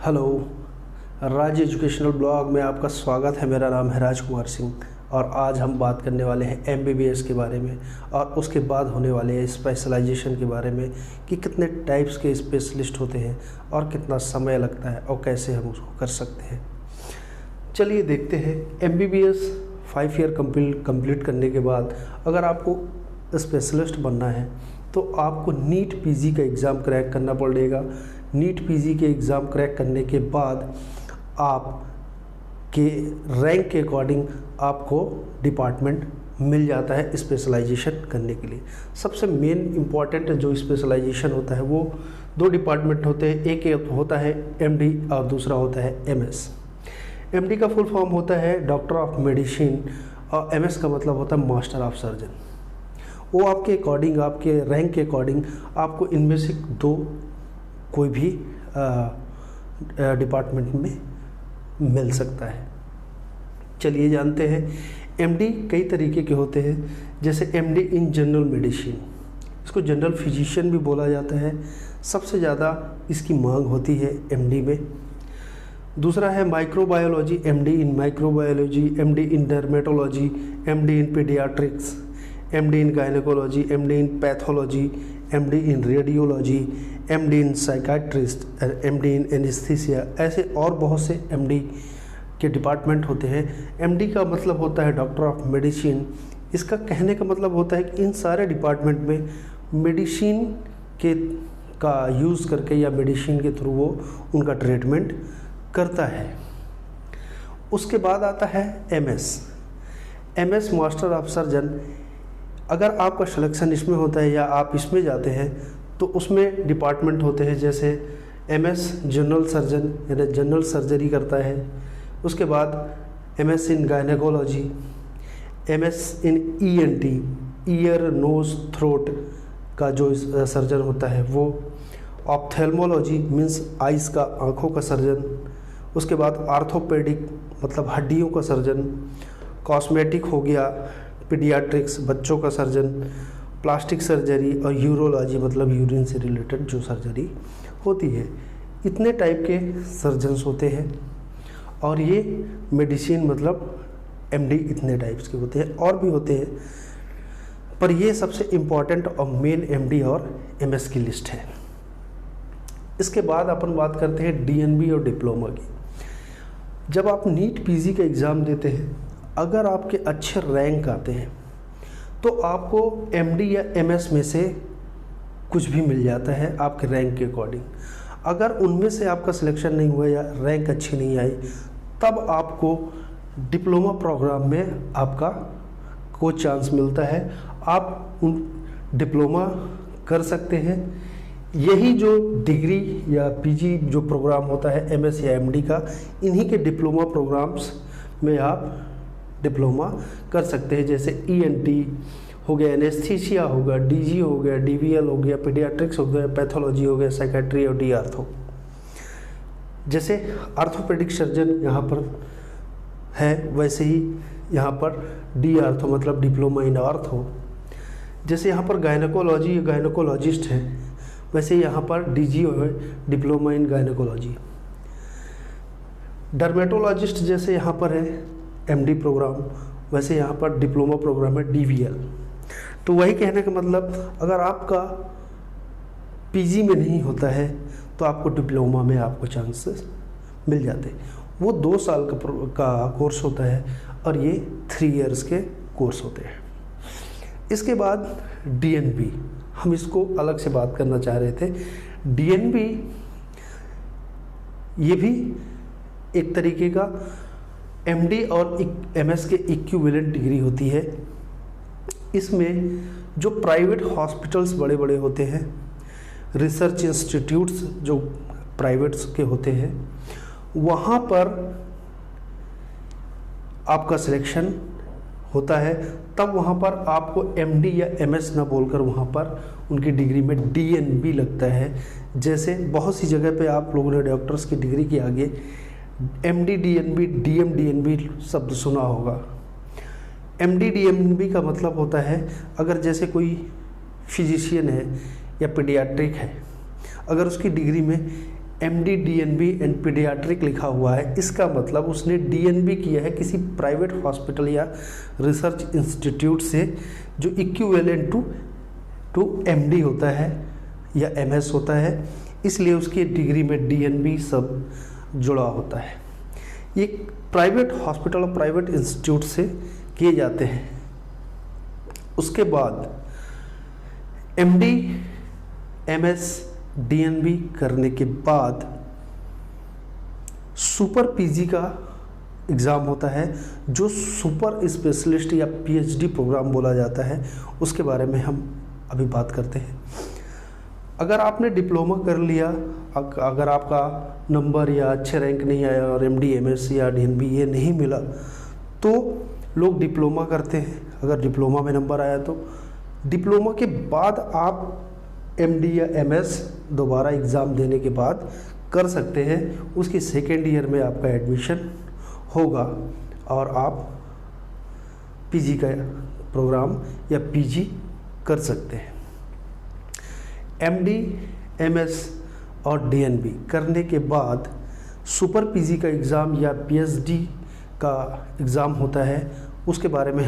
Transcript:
Hello. राज educational blog में आपका स्वागत है। मेरा नाम है राजकुमार सिंह और आज हम बात करने वाले हैं एमबीबीएस के बारे में और उसके बाद होने वाले स्पेशलाइजेशन के बारे में कि कितने टाइप्स के स्पेशलिस्ट होते हैं और कितना समय लगता है और कैसे हम उसको कर सकते हैं। चलिए देखते हैं। एमबीबीएस 5 ईयर कंप्लीट करने के बाद अगर आपको स्पेशलिस्ट बनना है तो आपको नीट पीजी का एग्ज़ाम क्रैक करना पड़ेगा। नीट पीजी के एग्ज़ाम क्रैक करने के बाद आप के रैंक के अकॉर्डिंग आपको डिपार्टमेंट मिल जाता है स्पेशलाइजेशन करने के लिए। सबसे मेन इम्पॉर्टेंट जो स्पेशलाइजेशन होता है वो 2 डिपार्टमेंट होते हैं। एक होता है एमडी और दूसरा होता है एमएस। एमडी का फुल फॉर्म होता है डॉक्टर ऑफ मेडिसिन और एमएस का मतलब होता है मास्टर ऑफ सर्जन। वो आपके अकॉर्डिंग, आपके रैंक के अकॉर्डिंग आपको इनमें से 2 कोई भी डिपार्टमेंट में मिल सकता है। चलिए जानते हैं। एमडी कई तरीके के होते हैं, जैसे एमडी इन जनरल मेडिसिन, इसको जनरल फिजिशियन भी बोला जाता है। सबसे ज़्यादा इसकी मांग होती है एमडी में। दूसरा है microbiology, MD in microbiology, MD in dermatology, MD in paediatrics, MD in gynaecology, MD in pathology, MD in radiology, MD in psychiatrist, MD in anaesthesia. ऐसे और बहुत से एमडी के डिपार्टमेंट होते हैं। एमडी का मतलब होता है डॉक्टर ऑफ मेडिसिन। इसका कहने का मतलब होता है कि इन सारे डिपार्टमेंट में मेडिसिन के का यूज़ करके या मेडिसिन के थ्रू वो उनका ट्रीटमेंट करता है। उसके बाद आता है MS. MS master of surgeon. अगर आपका सिलेक्शन इसमें होता है या आप इसमें जाते हैं तो उसमें डिपार्टमेंट होते हैं, जैसे एमएस जनरल सर्जन यानी जनरल सर्जरी करता है। उसके बाद एमएस इन गायनेकोलॉजी, एमएस इन ईएनटी, ईयर नोज थ्रोट का जो सर्जन होता है वो। ऑप्थेल्मोलॉजी मीन्स आइज़ का, आँखों का सर्जन। उसके बाद आर्थोपेडिक मतलब हड्डियों का सर्जन। कॉस्मेटिक हो गया, पीडियाट्रिक्स बच्चों का सर्जन, प्लास्टिक सर्जरी और यूरोलॉजी मतलब यूरिन से रिलेटेड जो सर्जरी होती है। इतने टाइप के सर्जन्स होते हैं और ये मेडिसिन मतलब एमडी इतने टाइप्स के होते हैं। और भी होते हैं पर ये सबसे इम्पॉर्टेंट और मेन एमडी और एमएस की लिस्ट है। इसके बाद अपन बात करते हैं डीएनबी और डिप्लोमा की। जब आप नीट पीजी का एग्ज़ाम देते हैं, अगर आपके अच्छे रैंक आते हैं तो आपको एमडी या एमएस में से कुछ भी मिल जाता है आपके रैंक के अकॉर्डिंग। अगर उनमें से आपका सिलेक्शन नहीं हुआ या रैंक अच्छी नहीं आई तब आपको डिप्लोमा प्रोग्राम में आपका को चांस मिलता है। आप उन डिप्लोमा कर सकते हैं। यही जो डिग्री या पीजी जो प्रोग्राम होता है एमएस या एमडी का, इन्हीं के डिप्लोमा प्रोग्राम्स में आप डिप्लोमा कर सकते हैं। जैसे ईएनटी हो गया, एनेस्थीसिया हो गया, डीजी हो गया, डीवीएल हो गया, पीडियाट्रिक्स हो गया, पैथोलॉजी हो गया, साइकेट्री और डी आर्थो। जैसे आर्थोपेडिक सर्जन यहाँ पर है वैसे ही यहाँ पर डी आर्थो मतलब डिप्लोमा इन आर्थो। जैसे यहाँ पर गायनेकोलॉजी गायनेकोलॉजिस्ट है वैसे यहाँ पर डीजी है डिप्लोमा इन गायनेकोलॉजी। डर्मेटोलॉजिस्ट जैसे यहाँ पर है एमडी प्रोग्राम, वैसे यहाँ पर डिप्लोमा प्रोग्राम है डीवीएल। तो वही कहने का मतलब अगर आपका पीजी में नहीं होता है तो आपको डिप्लोमा में आपको चांसेस मिल जाते हैं। वो 2 साल का कोर्स होता है और ये 3 इयर्स के कोर्स होते हैं। इसके बाद डीएनबी, हम इसको अलग से बात करना चाह रहे थे। डीएनबी ये भी एक तरीके का एमडी और एमएस के इक्विवेलेंट डिग्री होती है। इसमें जो प्राइवेट हॉस्पिटल्स बड़े बड़े होते हैं, रिसर्च इंस्टीट्यूट्स जो प्राइवेट्स के होते हैं, वहाँ पर आपका सिलेक्शन होता है। तब वहाँ पर आपको एमडी या एमएस ना बोलकर वहाँ पर उनकी डिग्री में डीएनबी लगता है। जैसे बहुत सी जगह पे आप लोगों ने डॉक्टर्स की डिग्री के आगे एमडी डीएनबी डीएम डीएनबी शब्द सुना होगा। एमडी डीएनबी का मतलब होता है अगर जैसे कोई फिजिशियन है या पीडियाट्रिक है, अगर उसकी डिग्री में MD DNB एंड पीडियाट्रिक लिखा हुआ है, इसका मतलब उसने DNB किया है किसी प्राइवेट हॉस्पिटल या रिसर्च इंस्टीट्यूट से, जो इक्विवेलेंट टू MD होता है या MS होता है, इसलिए उसकी डिग्री में DNB सब जुड़ा होता है। ये प्राइवेट हॉस्पिटल और प्राइवेट इंस्टीट्यूट से किए जाते हैं। उसके बाद MD MS DNB करने के बाद सुपर PG का एग्ज़ाम होता है, जो सुपर स्पेशलिस्ट या PhD प्रोग्राम बोला जाता है, उसके बारे में हम अभी बात करते हैं। अगर आपने डिप्लोमा कर लिया, अगर आपका नंबर या अच्छे रैंक नहीं आया और MD MS या DNB ये नहीं मिला, तो लोग डिप्लोमा करते हैं। अगर डिप्लोमा में नंबर आया तो डिप्लोमा के बाद आप MD या MS दोबारा एग्ज़ाम देने के बाद कर सकते हैं। उसकी सेकेंड ईयर में आपका एडमिशन होगा और आप PG का प्रोग्राम या PG कर सकते हैं। MD MS और DNB करने के बाद सुपर PG का एग्ज़ाम या PhD का एग्ज़ाम होता है, उसके बारे में